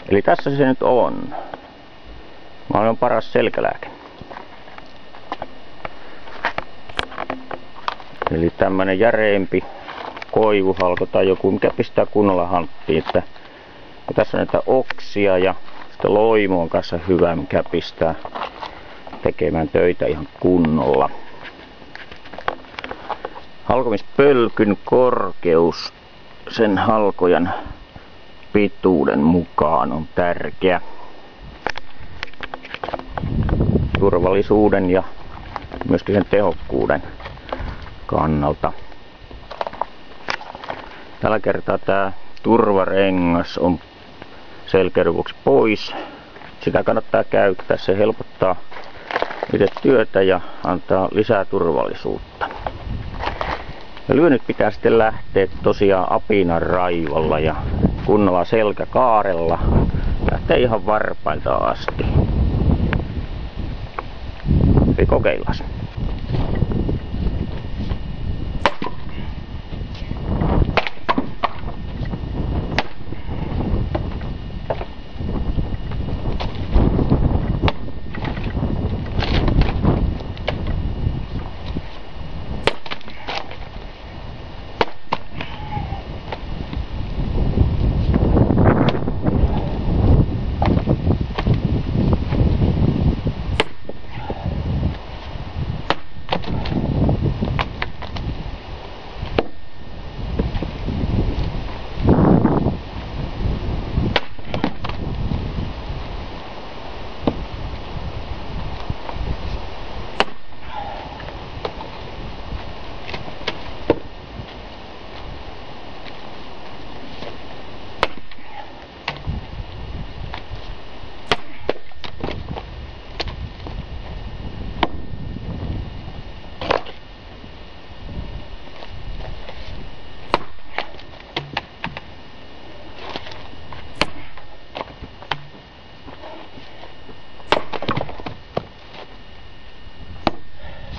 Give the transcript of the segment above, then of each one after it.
Eli tässä se nyt on. Maailman paras selkälääke. Eli tämmönen järeempi koivuhalko tai joku, mikä pistää kunnolla hanttiin. Että tässä on näitä oksia ja sitten loimu on kanssa hyvä, mikä pistää tekemään töitä ihan kunnolla. Halkomispölkyn korkeus sen halkojan pituuden mukaan on tärkeä turvallisuuden ja myöskin sen tehokkuuden kannalta. Tällä kertaa tämä turvarengas on selkeyden vuoksi pois. Sitä kannattaa käyttää, se helpottaa itse työtä ja antaa lisää turvallisuutta. Ja lyönnit pitää sitten lähteä tosiaan apinan raivolla ja kunnolla selkäkaarella. Lähtee ihan varpailta asti. Eli kokeillaan.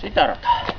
Sitä rataa.